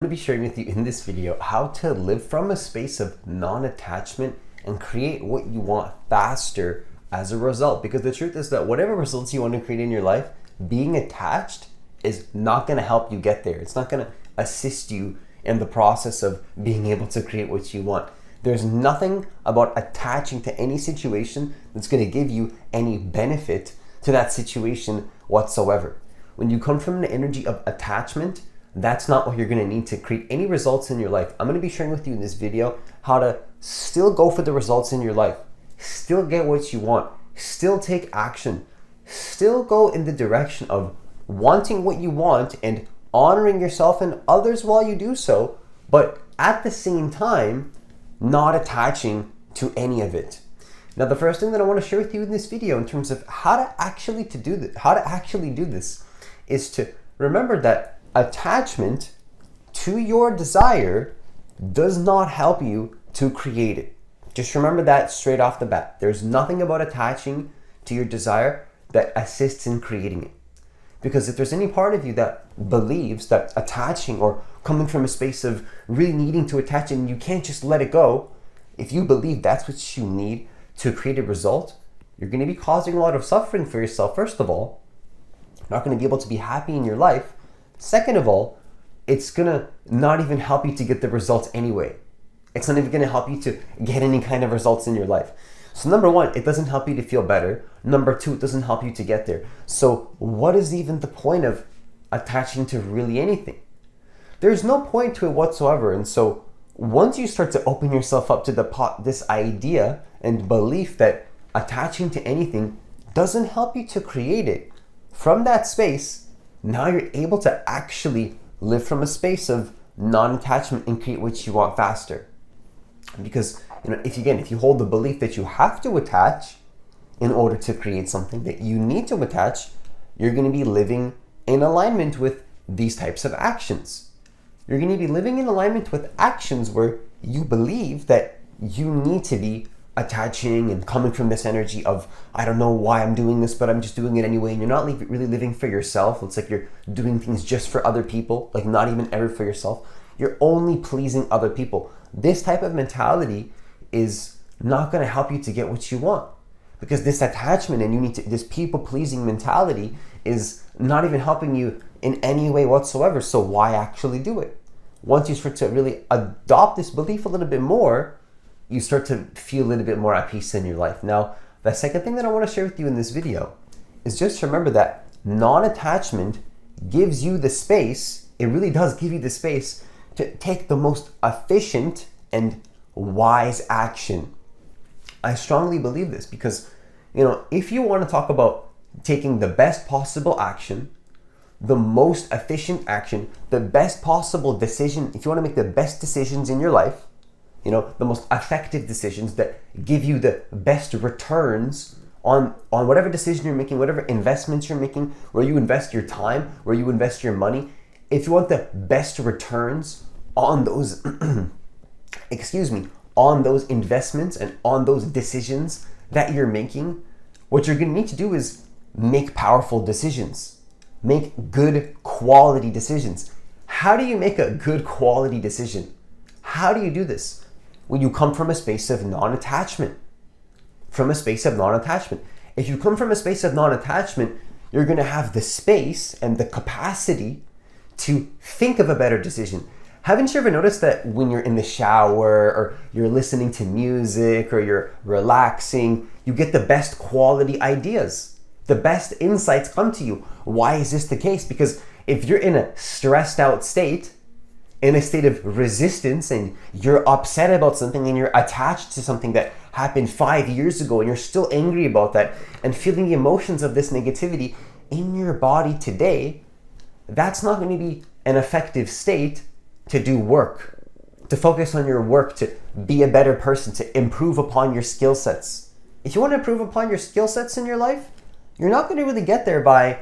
going to be sharing with you in this video how to live from a space of non-attachment and create what you want faster as a result. Because the truth is that whatever results you want to create in your life, being attached is not going to help you get there. It's not going to assist you in the process of being able to create what you want. There's nothing about attaching to any situation that's going to give you any benefit to that situation whatsoever. When you come from the energy of attachment, that's not what you're going to need to create any results in your life. I'm going to be sharing with you in this video how to still go for the results in your life, still get what you want, still take action, still go in the direction of wanting what you want and honoring yourself and others while you do so, but at the same time, not attaching to any of it. Now, the first thing that I want to share with you in this video in terms of how to actually do this is to remember that attachment to your desire does not help you to create it. Just remember that straight off the bat. There's nothing about attaching to your desire that assists in creating it. Because if there's any part of you that believes that attaching or coming from a space of really needing to attach and you can't just let it go, if you believe that's what you need to create a result, you're going to be causing a lot of suffering for yourself, first of all. You're not going to be able to be happy in your life. Second of all, it's going to not even help you to get the results anyway. It's not even going to help you to get any kind of results in your life. So number one, it doesn't help you to feel better. Number two, it doesn't help you to get there. So what is even the point of attaching to really anything? There's no point to it whatsoever. And so once you start to open yourself up to this idea and belief that attaching to anything doesn't help you to create it, from that space, now you're able to actually live from a space of non-attachment and create what you want faster. Because if you hold the belief that you have to attach in order to create something, that you need to attach, you're going to be living in alignment with these types of actions. You're going to be living in alignment with actions where you believe that you need to be attaching and coming from this energy of, I don't know why I'm doing this, but I'm just doing it anyway. And you're not really living for yourself. It's like you're doing things just for other people, like not even ever for yourself. You're only pleasing other people. This type of mentality is not going to help you to get what you want, because this attachment and this people pleasing mentality is not even helping you in any way whatsoever. So why actually do it? Once you start to really adopt this belief a little bit more, you start to feel a little bit more at peace in your life. Now, the second thing that I want to share with you in this video is just remember that non-attachment gives you the space, it really does give you the space to take the most efficient and wise action. I strongly believe this because, if you want to talk about taking the best possible action, the most efficient action, the best possible decision, if you want to make the best decisions in your life, the most effective decisions that give you the best returns on whatever decision you're making, whatever investments you're making, where you invest your time, where you invest your money. If you want the best returns on those, on those investments and on those decisions that you're making, what you're going to need to do is make powerful decisions, make good quality decisions. How do you make a good quality decision? How do you do this? When you come from a space of non-attachment. From a space of non-attachment. If you come from a space of non-attachment, you're going to have the space and the capacity to think of a better decision. Haven't you ever noticed that when you're in the shower or you're listening to music or you're relaxing, you get the best quality ideas? The best insights come to you. Why is this the case? Because if you're in a stressed out state, in a state of resistance, and you're upset about something and you're attached to something that happened 5 years ago and you're still angry about that and feeling the emotions of this negativity in your body today, that's not going to be an effective state to do work, to focus on your work, to be a better person, to improve upon your skill sets. If you want to improve upon your skill sets in your life, you're not going to really get there by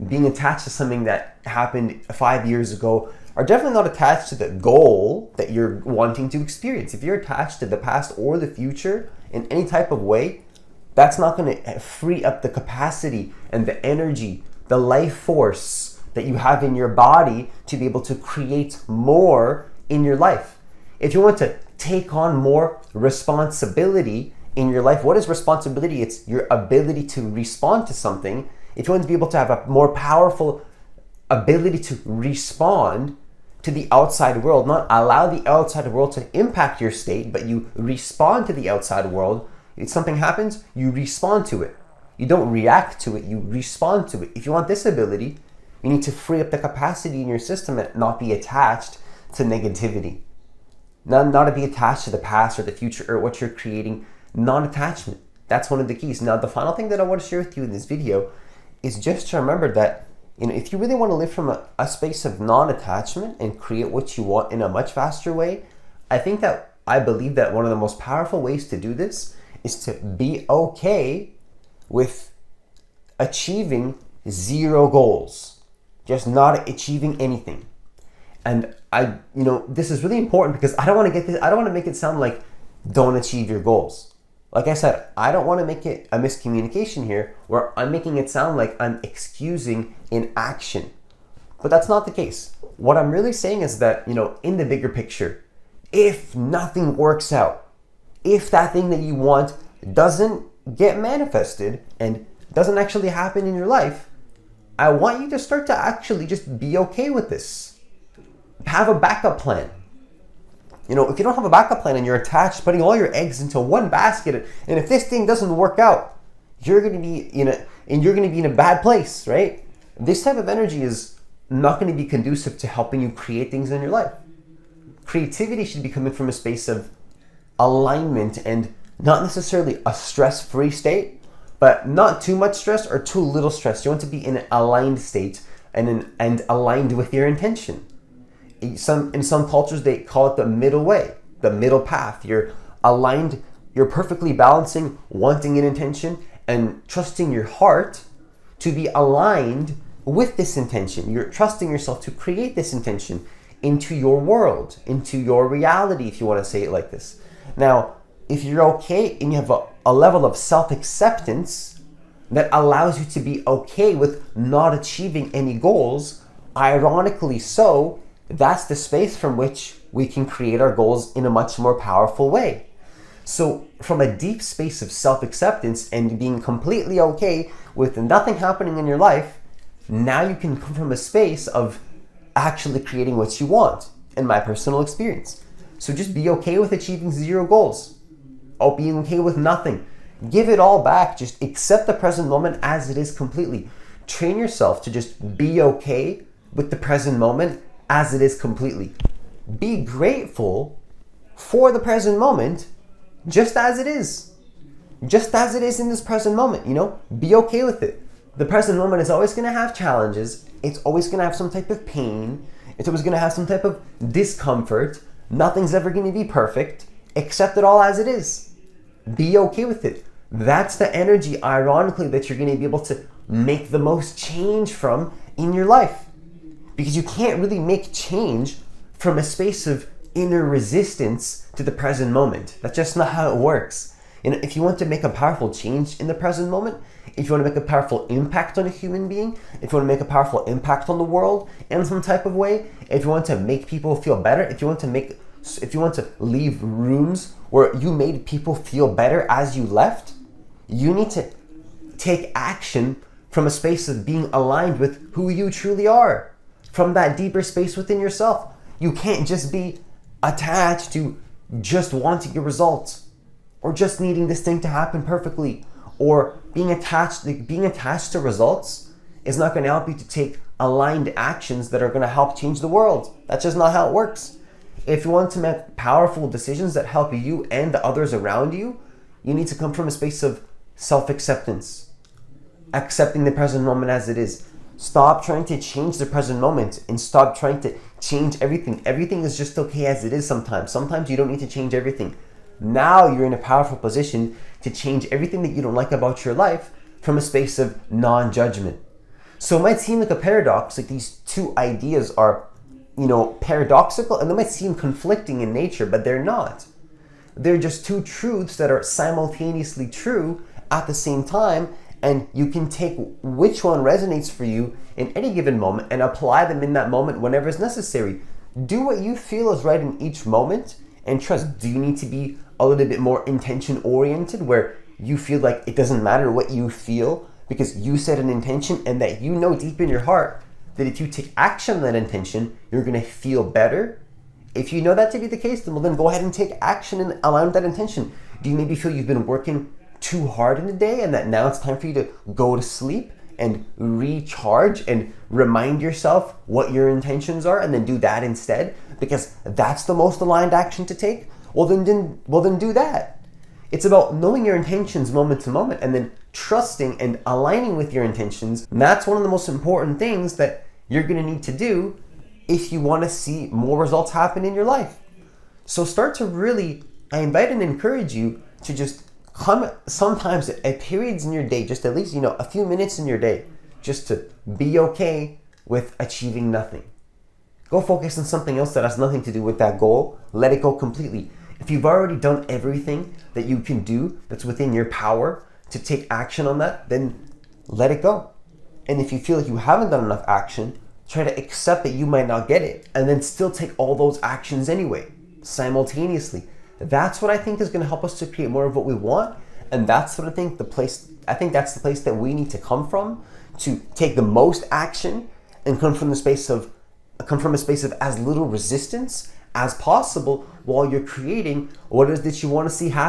being attached to something that happened 5 years ago, are definitely not attached to the goal that you're wanting to experience. If you're attached to the past or the future in any type of way, that's not going to free up the capacity and the energy, the life force that you have in your body to be able to create more in your life. If you want to take on more responsibility in your life, what is responsibility? It's your ability to respond to something. If you want to be able to have a more powerful ability to respond to the outside world, not allow the outside world to impact your state, but you respond to the outside world. If something happens, you respond to it. You don't react to it, you respond to it. If you want this ability, you need to free up the capacity in your system and not be attached to negativity. Not to be attached to the past or the future or what you're creating. Non-attachment. That's one of the keys. Now, the final thing that I want to share with you in this video is just to remember that, if you really want to live from a space of non-attachment and create what you want in a much faster way, I believe that one of the most powerful ways to do this is to be okay with achieving zero goals, just not achieving anything. And this is really important because I don't want to make it sound like don't achieve your goals. Like I said, I don't want to make it a miscommunication here where I'm making it sound like I'm excusing inaction. But that's not the case. What I'm really saying is that, in the bigger picture, if nothing works out, if that thing that you want doesn't get manifested and doesn't actually happen in your life, I want you to start to actually just be okay with this. Have a backup plan. If you don't have a backup plan and you're attached, putting all your eggs into one basket, and if this thing doesn't work out, you're going to be in a bad place, right? This type of energy is not going to be conducive to helping you create things in your life. Creativity should be coming from a space of alignment and not necessarily a stress-free state, but not too much stress or too little stress. You want to be in an aligned state and aligned with your intention. In some cultures, they call it the middle way, the middle path. You're aligned, you're perfectly balancing wanting an intention and trusting your heart to be aligned with this intention. You're trusting yourself to create this intention into your world, into your reality, if you want to say it like this. Now, if you're okay and you have a level of self-acceptance that allows you to be okay with not achieving any goals, ironically so, that's the space from which we can create our goals in a much more powerful way. So from a deep space of self-acceptance and being completely okay with nothing happening in your life, now you can come from a space of actually creating what you want, in my personal experience. So just be okay with achieving zero goals, or being okay with nothing. Give it all back. Just accept the present moment as it is completely. Train yourself to just be okay with the present moment as it is completely. Be grateful for the present moment just as it is. Just as it is in this present moment, be okay with it. The present moment is always going to have challenges. It's always going to have some type of pain. It's always going to have some type of discomfort. Nothing's ever going to be perfect. Accept it all as it is. Be okay with it. That's the energy, ironically, that you're going to be able to make the most change from in your life. Because you can't really make change from a space of inner resistance to the present moment. That's just not how it works. If you want to make a powerful change in the present moment, if you want to make a powerful impact on a human being, if you want to make a powerful impact on the world in some type of way, if you want to make people feel better, if you want to leave rooms where you made people feel better as you left, you need to take action from a space of being aligned with who you truly are. From that deeper space within yourself. You can't just be attached to just wanting your results or just needing this thing to happen perfectly, or being attached to results is not going to help you to take aligned actions that are going to help change the world. That's just not how it works. If you want to make powerful decisions that help you and the others around you, you need to come from a space of self-acceptance, accepting the present moment as it is. Stop trying to change the present moment and stop trying to change everything. Everything is just okay as it is sometimes. Sometimes you don't need to change everything. Now you're in a powerful position to change everything that you don't like about your life from a space of non-judgment. So it might seem like a paradox, like these two ideas are, paradoxical, and they might seem conflicting in nature, but they're not. They're just two truths that are simultaneously true at the same time, And you can take which one resonates for you in any given moment and apply them in that moment whenever it's necessary. Do what you feel is right in each moment, and trust. Do you need to be a little bit more intention oriented, where you feel like it doesn't matter what you feel because you set an intention, and that you know deep in your heart that if you take action on that intention, you're going to feel better? If you know that to be the case, then go ahead and take action and align with that intention. Do you maybe feel you've been working too hard in the day and that now it's time for you to go to sleep and recharge and remind yourself what your intentions are, and then do that instead because that's the most aligned action to take? Well then do that. It's about knowing your intentions moment to moment and then trusting and aligning with your intentions. And that's one of the most important things that you're going to need to do if you want to see more results happen in your life. So start to really, I invite and encourage you to just come sometimes at periods in your day, just at least, a few minutes in your day, just to be okay with achieving nothing. Go focus on something else that has nothing to do with that goal. Let it go completely. If you've already done everything that you can do that's within your power to take action on that, then let it go. And if you feel like you haven't done enough action, try to accept that you might not get it, and then still take all those actions anyway, simultaneously. That's what I think is going to help us to create more of what we want. And that's what I think that's the place that we need to come from, to take the most action and come from a space of as little resistance as possible while you're creating what it is that you want to see happen.